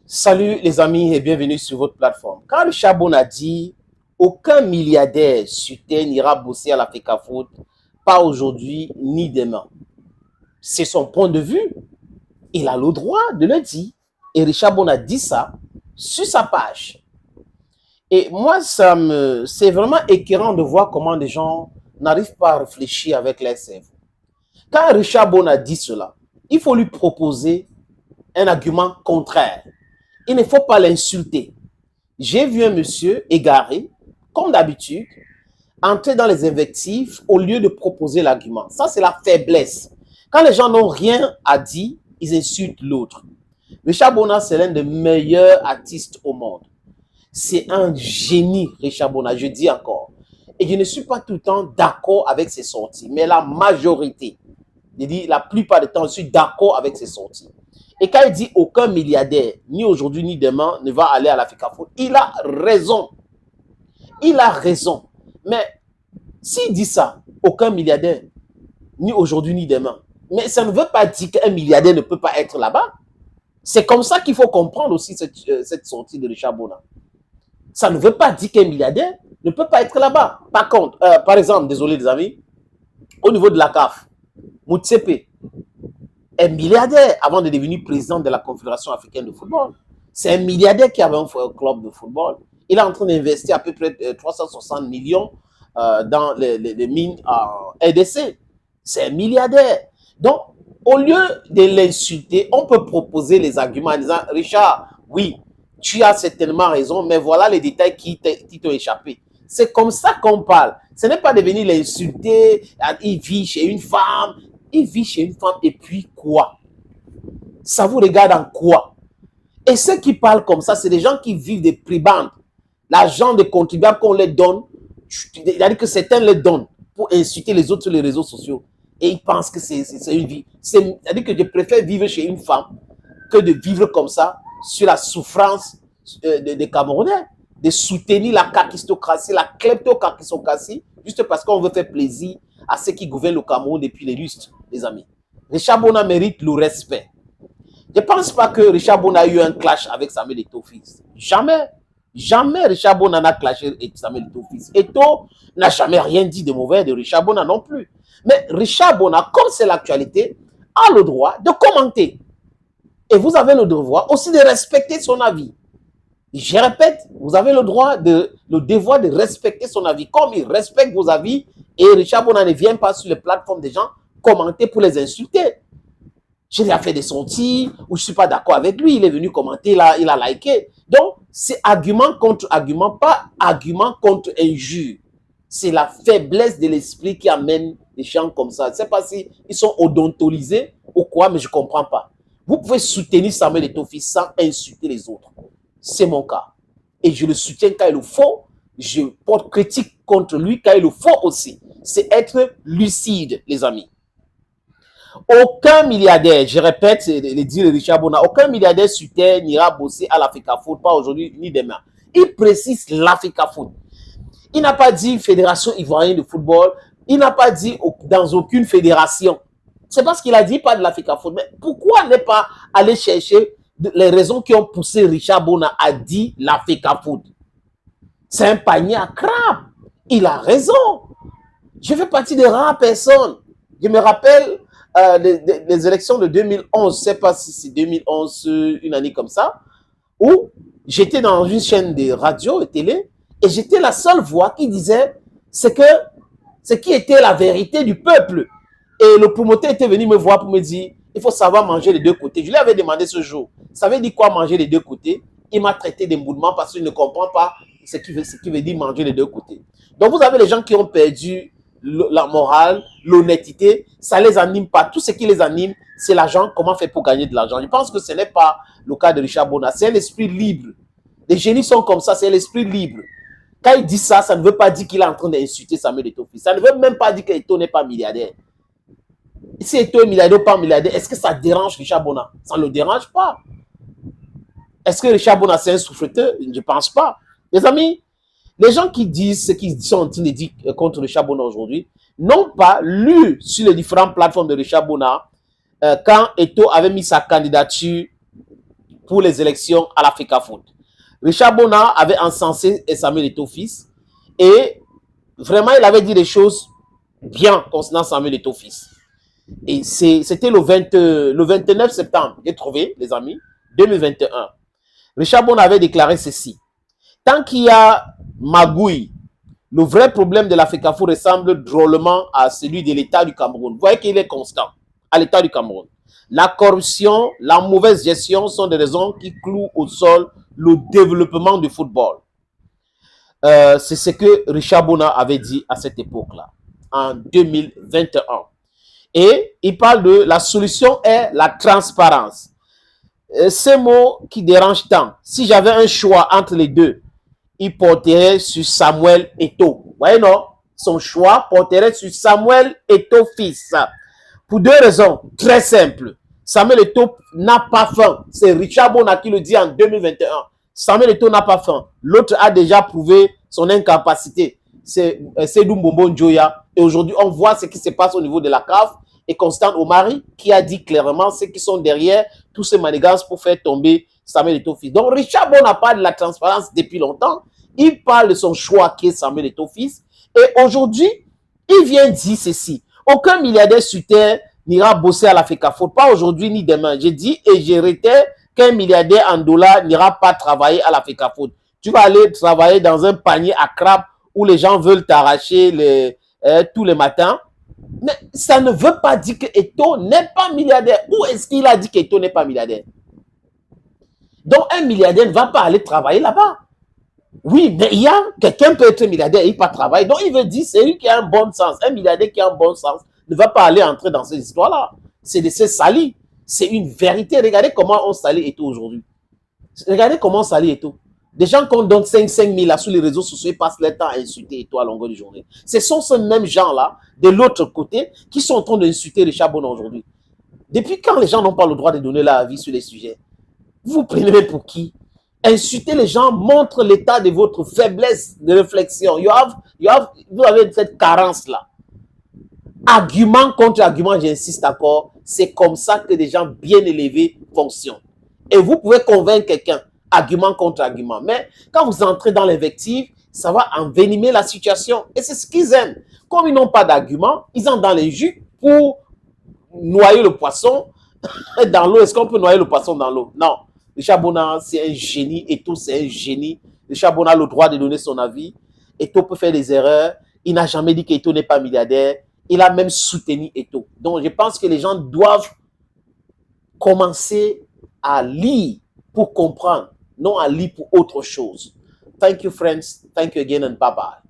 Salut les amis et bienvenue sur votre plateforme. Quand Richard Bon a dit aucun milliardaire sur terre n'ira bosser à la FECAFOOT, pas aujourd'hui ni demain. C'est son point de vue. Il a le droit de le dire. Et Richard Bon a dit ça sur sa page. Et moi, c'est vraiment écœurant de voir comment les gens n'arrivent pas à réfléchir avec leur cerveau. Quand Richard Bon a dit cela, il faut lui proposer un argument contraire. Il ne faut pas l'insulter. J'ai vu un monsieur égaré, comme d'habitude, entrer dans les invectives au lieu de proposer l'argument. Ça, c'est la faiblesse. Quand les gens n'ont rien à dire, ils insultent l'autre. Richard Bona, c'est l'un des meilleurs artistes au monde. C'est un génie, Richard Bona, je dis encore. Et je ne suis pas tout le temps d'accord avec ses sorties, mais la majorité, je dis la plupart du temps, je suis d'accord avec ses sorties. Et quand il dit aucun milliardaire, ni aujourd'hui ni demain, ne va aller à la FECAFOOT, il a raison. Il a raison. Mais s'il dit ça, aucun milliardaire, ni aujourd'hui ni demain, mais ça ne veut pas dire qu'un milliardaire ne peut pas être là-bas. C'est comme ça qu'il faut comprendre aussi cette sortie de Richard Bona. Ça ne veut pas dire qu'un milliardaire ne peut pas être là-bas. Par contre, par exemple, désolé les amis, au niveau de la CAF, Motsepe, un milliardaire avant de devenir président de la Confédération africaine de football. C'est un milliardaire qui avait un club de football. Il est en train d'investir à peu près 360 millions dans les mines RDC. C'est un milliardaire. Donc, au lieu de l'insulter, on peut proposer les arguments en disant, Richard, oui, tu as certainement raison, mais voilà les détails qui t'ont échappé. C'est comme ça qu'on parle. Ce n'est pas de venir l'insulter, il vit chez une femme. Il vit chez une femme et puis quoi? Ça vous regarde en quoi? Et ceux qui parlent comme ça, c'est des gens qui vivent des prébendes. L'argent des contribuables qu'on leur donne, c'est-à-dire que certains les donnent pour insulter les autres sur les réseaux sociaux. Et ils pensent que c'est une vie. C'est-à-dire que je préfère vivre chez une femme que de vivre comme ça sur la souffrance des Camerounais, de soutenir la kakistocratie, la kleptocratie, juste parce qu'on veut faire plaisir à ceux qui gouvernent le Cameroun depuis les lustres, les amis. Richard Bona mérite le respect. Je ne pense pas que Richard Bona a eu un clash avec Samuel Eto'o-Fils. Jamais. Jamais Richard Bona n'a clashé avec Samuel Eto'o-Fils. Eto'o n'a jamais rien dit de mauvais de Richard Bona non plus. Mais Richard Bona, comme c'est l'actualité, a le droit de commenter. Et vous avez le devoir aussi de respecter son avis. Je répète, vous avez le devoir de respecter son avis. Comme il respecte vos avis, et Richard Bona ne vient pas sur les plateformes des gens commenter pour les insulter. Je lui ai fait des sorties où je ne suis pas d'accord avec lui. Il est venu commenter, là, il a liké. Donc, c'est argument contre argument, pas argument contre injure. C'est la faiblesse de l'esprit qui amène des gens comme ça. Je ne sais pas si ils sont odontolisés ou quoi, mais je ne comprends pas. Vous pouvez soutenir Samuel Eto'o-Fils sans insulter les autres. C'est mon cas. Et je le soutiens quand il le faut. Je porte critique contre lui quand il le faut aussi. C'est être lucide, les amis. Aucun milliardaire, je répète, le dit de Richard Bona, aucun milliardaire sur terre n'ira bosser à la FECAFOOT, pas aujourd'hui ni demain. Il précise la FECAFOOT. Il n'a pas dit Fédération ivoirienne de football. Il n'a pas dit dans aucune fédération. C'est parce qu'il a dit pas de la FECAFOOT. Mais pourquoi ne pas aller chercher les raisons qui ont poussé Richard Bona à dire la FECAFOOT? C'est un panier à crabe. Il a raison. Je fais partie des rares personnes. Je me rappelle les élections de 2011, je ne sais pas si c'est 2011, une année comme ça, où j'étais dans une chaîne de radio et télé et j'étais la seule voix qui disait ce qui était la vérité du peuple. Et le promoteur était venu me voir pour me dire il faut savoir manger les deux côtés. Je lui avais demandé ce jour, ça veut dire quoi manger les deux côtés? Il m'a traité d'emboulement parce qu'il ne comprend pas ce qui veut dire manger les deux côtés. Donc vous avez les gens qui ont perdu la morale, l'honnêteté, ça ne les anime pas. Tout ce qui les anime, c'est l'argent, comment faire pour gagner de l'argent. Je pense que ce n'est pas le cas de Richard Bona. C'est un esprit libre. Les génies sont comme ça, c'est l'esprit libre. Quand il dit ça, ça ne veut pas dire qu'il est en train d'insulter Samuel Eto'o-Fils. Ça ne veut même pas dire qu'Eto'o n'est pas milliardaire. Si Eto'o est milliardaire ou pas milliardaire, est-ce que ça dérange Richard Bona? Ça ne le dérange pas. Est-ce que Richard Bona c'est un souffleteur? Je ne pense pas. Les amis, les gens qui disent ce qu'ils sont en train de dire contre Richard Bona aujourd'hui n'ont pas lu sur les différentes plateformes de Richard Bona quand Eto'o avait mis sa candidature pour les élections à l'Africa Foot. Richard Bona avait encensé Samuel Eto'o fils et vraiment il avait dit des choses bien concernant Samuel Eto'o fils. Et c'était le 29 septembre, j'ai trouvé les amis, 2021. Richard Bona avait déclaré ceci. Tant qu'il y a magouille, le vrai problème de l'Africa Foot ressemble drôlement à celui de l'État du Cameroun. Vous voyez qu'il est constant à l'État du Cameroun. La corruption, la mauvaise gestion sont des raisons qui clouent au sol le développement du football. C'est ce que Richard Bona avait dit à cette époque-là, en 2021. Et il parle de la solution est la transparence. Ce mot qui dérange tant, si j'avais un choix entre les deux, il porterait sur Samuel Eto'o. Vous voyez, non? Son choix porterait sur Samuel Eto'o fils. Pour deux raisons très simples. Samuel Eto'o n'a pas faim. C'est Richard Bona qui le dit en 2021. Samuel Eto'o n'a pas faim. L'autre a déjà prouvé son incapacité. C'est Seydou Mbombo Njoya. Et aujourd'hui, on voit ce qui se passe au niveau de la CAF. Et Constant Omari qui a dit clairement ceux qui sont derrière tous ces manigances pour faire tomber Samuel Eto'o fils. Donc Richard Bona parle de la transparence depuis longtemps. Il parle de son choix qui est Samuel Eto'o fils. Et aujourd'hui, il vient dire ceci. Aucun milliardaire sur terre n'ira bosser à l'Africa Foot. Pas aujourd'hui ni demain. J'ai dit et j'ai réitéré qu'un milliardaire en dollars n'ira pas travailler à l'Africa Foot. Tu vas aller travailler dans un panier à crabe où les gens veulent t'arracher tous les matins. Mais ça ne veut pas dire que Eto'o n'est pas milliardaire. Où est-ce qu'il a dit qu'Eto'o n'est pas milliardaire? Donc, un milliardaire ne va pas aller travailler là-bas. Oui, mais il y a quelqu'un peut être milliardaire et il pas travailler. Donc, il veut dire c'est lui qui a un bon sens. Un milliardaire qui a un bon sens ne va pas aller entrer dans ces histoires-là. C'est de se salir. C'est une vérité. Regardez comment on salit Eto'o aujourd'hui. Regardez comment on salit Eto'o. Des gens qu'on donne 5 000 là sur les réseaux sociaux, ils passent leur temps à insulter Eto'o à longueur de journée. Ce sont ces mêmes gens-là, de l'autre côté, qui sont en train d'insulter Richard Bona aujourd'hui. Depuis quand les gens n'ont pas le droit de donner leur avis sur les sujets? Vous vous prenez pour qui? Insulter les gens montre l'état de votre faiblesse de réflexion. Vous avez cette carence-là. Argument contre argument, j'insiste encore, c'est comme ça que des gens bien élevés fonctionnent. Et vous pouvez convaincre quelqu'un, argument contre argument. Mais quand vous entrez dans l'invective, ça va envenimer la situation. Et c'est ce qu'ils aiment. Comme ils n'ont pas d'argument, ils entrent dans les jus pour noyer le poisson dans l'eau. Est-ce qu'on peut noyer le poisson dans l'eau? Non. Richard Bona, c'est un génie. Eto'o, c'est un génie. Richard Bona a le droit de donner son avis. Eto'o peut faire des erreurs. Il n'a jamais dit qu'Eto'o n'est pas milliardaire. Il a même soutenu Eto'o. Donc, je pense que les gens doivent commencer à lire pour comprendre, non à lire pour autre chose. Thank you, friends. Thank you again and bye-bye.